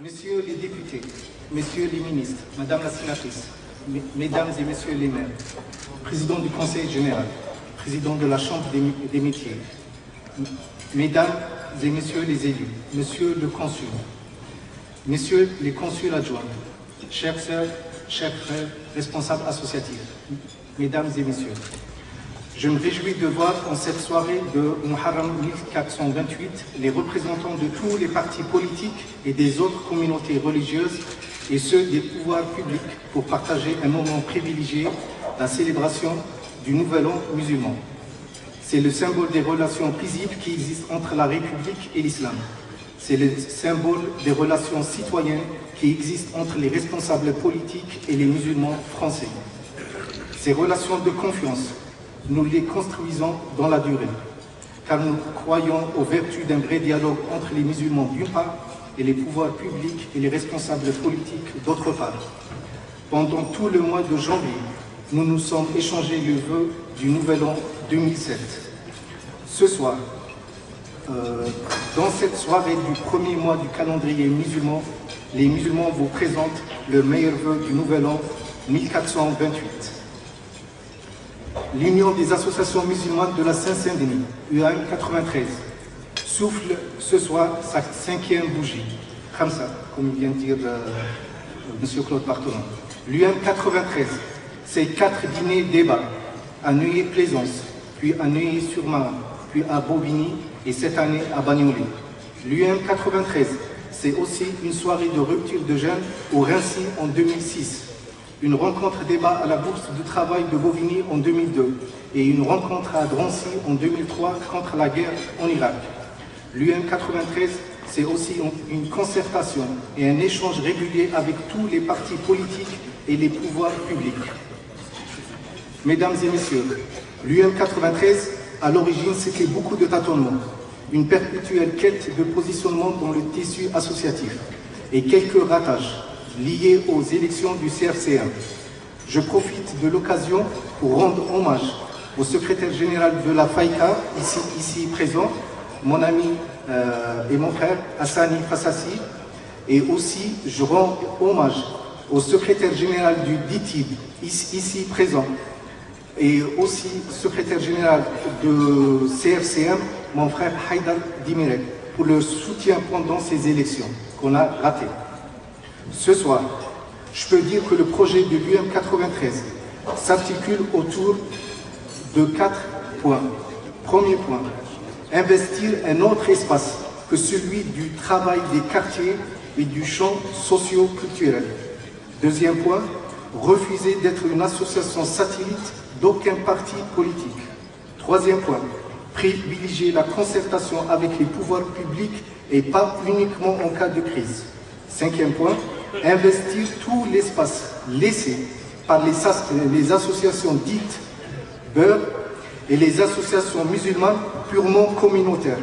Messieurs les députés, messieurs les ministres, madame la sénatrice, mesdames et messieurs les maires, président du Conseil général, président de la Chambre des métiers, mesdames et messieurs les élus, monsieur le consul, messieurs les consuls adjoints, chères sœurs, chers frères, responsables associatifs, mesdames et messieurs, je me réjouis de voir en cette soirée de Muharram 1428 les représentants de tous les partis politiques et des autres communautés religieuses et ceux des pouvoirs publics pour partager un moment privilégié, la célébration du Nouvel An musulman. C'est le symbole des relations paisibles qui existent entre la République et l'islam. C'est le symbole des relations citoyennes qui existent entre les responsables politiques et les musulmans français. Ces relations de confiance, nous les construisons dans la durée, car nous croyons aux vertus d'un vrai dialogue entre les musulmans d'une part et les pouvoirs publics et les responsables politiques d'autre part. Pendant tout le mois de janvier, nous nous sommes échangés le vœu du Nouvel An 2007. Ce soir, dans cette soirée du premier mois du calendrier musulman, les musulmans vous présentent le meilleur vœu du Nouvel An 1428. L'Union des associations musulmanes de la Seine-Saint-Denis, UAM 93, souffle ce soir sa 5e bougie, Khamsa, comme vient de dire M. Claude Barthelon. L'UAM 93, c'est 4 dîners débats à Neuilly-Plaisance, puis à Neuilly-sur-Marne, puis à Bobigny et cette année à Bagnolet. L'UAM 93, c'est aussi une soirée de rupture de jeûne au Rincy en 2006. Une rencontre débat à la Bourse du Travail de Bobigny en 2002 et une rencontre à Drancy en 2003 contre la guerre en Irak. L'UM 93, c'est aussi une concertation et un échange régulier avec tous les partis politiques et les pouvoirs publics. Mesdames et messieurs, l'UM 93, à l'origine, c'était beaucoup de tâtonnements, une perpétuelle quête de positionnement dans le tissu associatif et quelques ratages liés aux élections du CRCM. Je profite de l'occasion pour rendre hommage au secrétaire général de la FAICA, ici présent, mon ami et mon frère Hassani Fassassi, et aussi je rends hommage au secrétaire général du DITIB, ici présent, et aussi secrétaire général de CRCM, mon frère Haïdar Dimirek, pour le soutien pendant ces élections qu'on a ratées. Ce soir, je peux dire que le projet de l'UM 93 s'articule autour de 4 points. Premier point, investir un autre espace que celui du travail des quartiers et du champ socio-culturel. Deuxième point, refuser d'être une association satellite d'aucun parti politique. Troisième point, privilégier la concertation avec les pouvoirs publics et pas uniquement en cas de crise. Cinquième point, investir tout l'espace laissé par les associations dites beurre et les associations musulmanes purement communautaires.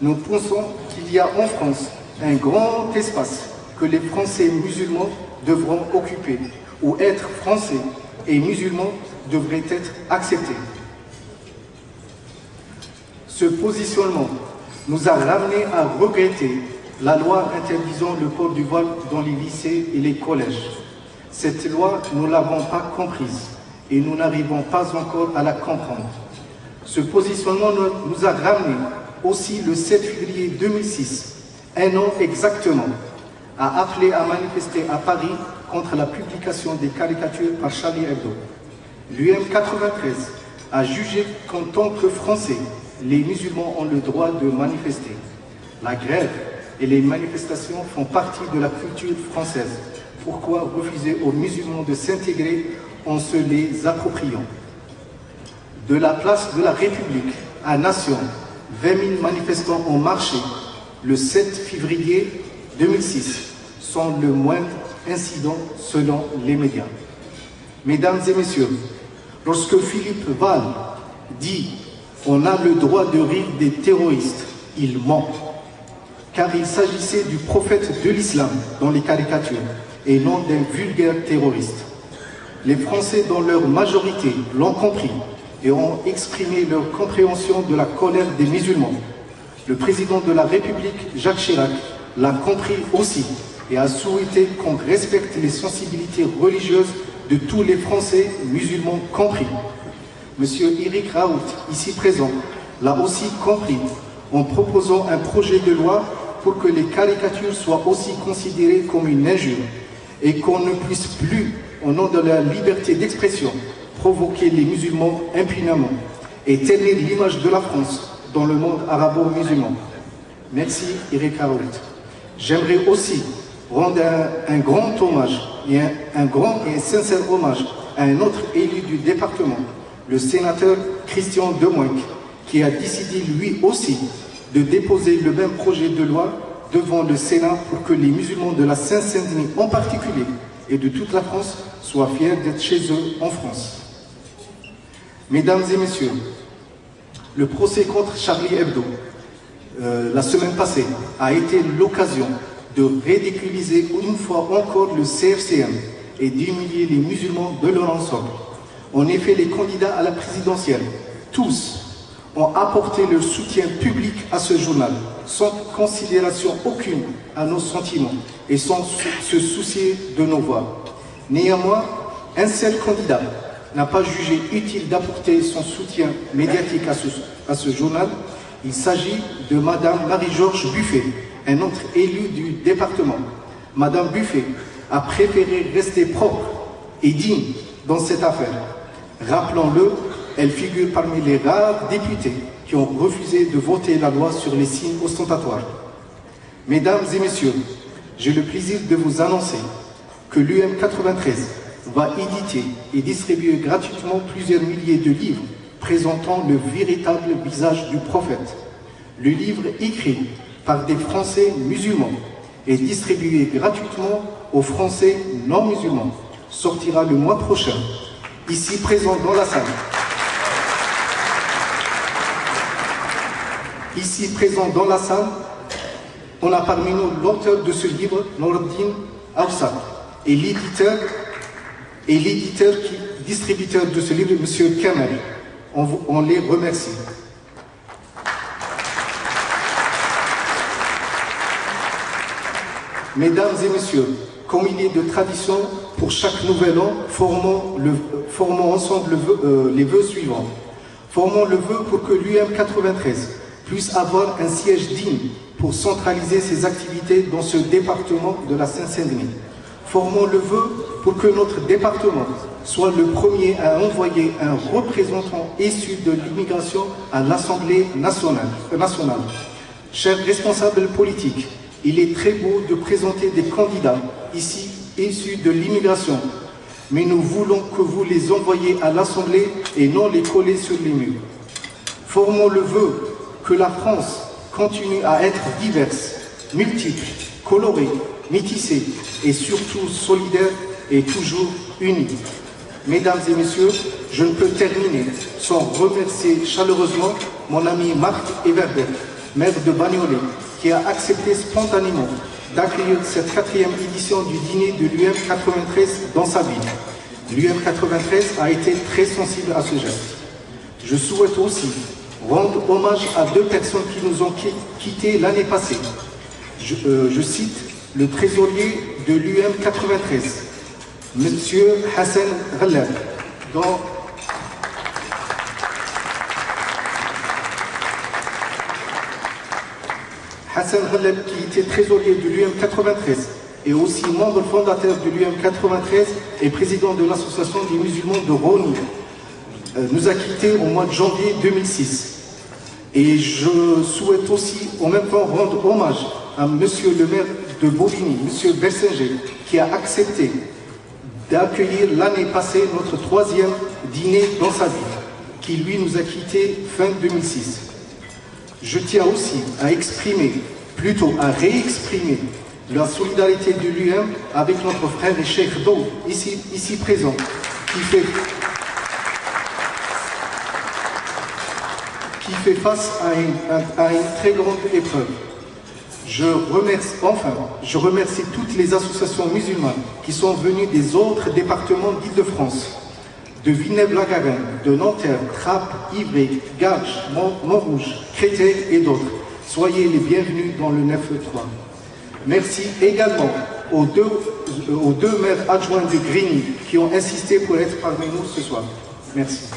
Nous pensons qu'il y a en France un grand espace que les Français musulmans devront occuper, où être français et musulman devrait être accepté. Ce positionnement nous a ramené à regretter la loi interdisant le port du voile dans les lycées et les collèges. Cette loi, nous ne l'avons pas comprise et nous n'arrivons pas encore à la comprendre. Ce positionnement nous a ramené aussi le 7 février 2006, un an exactement, à appeler à manifester à Paris contre la publication des caricatures par Charlie Hebdo. L'UM 93 a jugé qu'en tant que Français, les musulmans ont le droit de manifester. La grève et les manifestations font partie de la culture française. Pourquoi refuser aux musulmans de s'intégrer en se les appropriant? De la place de la République à Nation, 20 000 manifestants ont marché le 7 février 2006, sans le moindre incident selon les médias. Mesdames et messieurs, lorsque Philippe Val dit « on a le droit de rire des terroristes », il ment. Car il s'agissait du prophète de l'islam dans les caricatures et non d'un vulgaire terroriste. Les Français dans leur majorité l'ont compris et ont exprimé leur compréhension de la colère des musulmans. Le président de la République, Jacques Chirac, l'a compris aussi et a souhaité qu'on respecte les sensibilités religieuses de tous les Français, musulmans compris. Monsieur Éric Raoult, ici présent, l'a aussi compris en proposant un projet de loi pour que les caricatures soient aussi considérées comme une injure et qu'on ne puisse plus, au nom de la liberté d'expression, provoquer les musulmans impunément et ternir l'image de la France dans le monde arabo-musulman. Merci Éric Raoult. J'aimerais aussi rendre un grand hommage et un grand et sincère hommage à un autre élu du département, le sénateur Christian Demoinck, qui a décidé lui aussi de déposer le même projet de loi devant le Sénat pour que les musulmans de la Seine-Saint-Denis en particulier et de toute la France soient fiers d'être chez eux en France. Mesdames et messieurs, le procès contre Charlie Hebdo, la semaine passée, a été l'occasion de ridiculiser une fois encore le CFCM et d'humilier les musulmans de leur ensemble. En effet, les candidats à la présidentielle, tous, ont apporté leur soutien public à ce journal, sans considération aucune à nos sentiments et sans se soucier de nos voix. Néanmoins, un seul candidat n'a pas jugé utile d'apporter son soutien médiatique à ce journal. Il s'agit de Madame Marie-Georges Buffet, un autre élu du département. Madame Buffet a préféré rester propre et digne dans cette affaire. Rappelons-le, elle figure parmi les rares députés qui ont refusé de voter la loi sur les signes ostentatoires. Mesdames et messieurs, j'ai le plaisir de vous annoncer que l'UM 93 va éditer et distribuer gratuitement plusieurs milliers de livres présentant le véritable visage du prophète. Le livre écrit par des Français musulmans et distribué gratuitement aux Français non musulmans sortira le mois prochain, ici présent dans la salle. Ici présent dans la salle, on a parmi nous l'auteur de ce livre, Nourdine Aoussa, et l'éditeur distributeur de ce livre, M. Kamel. On les remercie. Mesdames et messieurs, comme il est de tradition, pour chaque nouvel an, formons ensemble les vœux suivants. Formons le vœu pour que l'UM 93 puisse avoir un siège digne pour centraliser ses activités dans ce département de la Seine-Saint-Denis. Formons le vœu pour que notre département soit le premier à envoyer un représentant issu de l'immigration à l'Assemblée nationale. Chers responsables politiques, il est très beau de présenter des candidats ici issus de l'immigration, mais nous voulons que vous les envoyiez à l'Assemblée et non les coller sur les murs. Formons le vœu que la France continue à être diverse, multiple, colorée, métissée et surtout solidaire et toujours unie. Mesdames et messieurs, je ne peux terminer sans remercier chaleureusement mon ami Marc Everbert, maire de Bagnolet, qui a accepté spontanément d'accueillir cette 4e édition du dîner de l'UM 93 dans sa ville. L'UM 93 a été très sensible à ce geste. Je souhaite aussi rendre hommage à 2 personnes qui nous ont quittés l'année passée. Je cite le trésorier de l'UM 93, Monsieur Hassan Ghallab, dont Hassan Ghallab, qui était trésorier de l'UM 93 et aussi membre fondateur de l'UM 93 et président de l'association des musulmans de Rhône, nous a quittés au mois de janvier 2006. Et je souhaite aussi en même temps rendre hommage à Monsieur le maire de Bobigny, Monsieur Bersinger, qui a accepté d'accueillir l'année passée notre 3e dîner dans sa ville, qui lui nous a quittés fin 2006. Je tiens aussi à réexprimer la solidarité de l'UM avec notre frère et Cheikh Do, ici présent, qui fait face à une très grande épreuve. Je remercie toutes les associations musulmanes qui sont venues des autres départements d'Île-de-France, de Villeneuve-la-Garenne, de Nanterre, Trappes, Ivry, Garches, Montrouge, Créteil et d'autres. Soyez les bienvenus dans le 9-3. Merci également aux deux maires adjoints de Grigny qui ont insisté pour être parmi nous ce soir. Merci.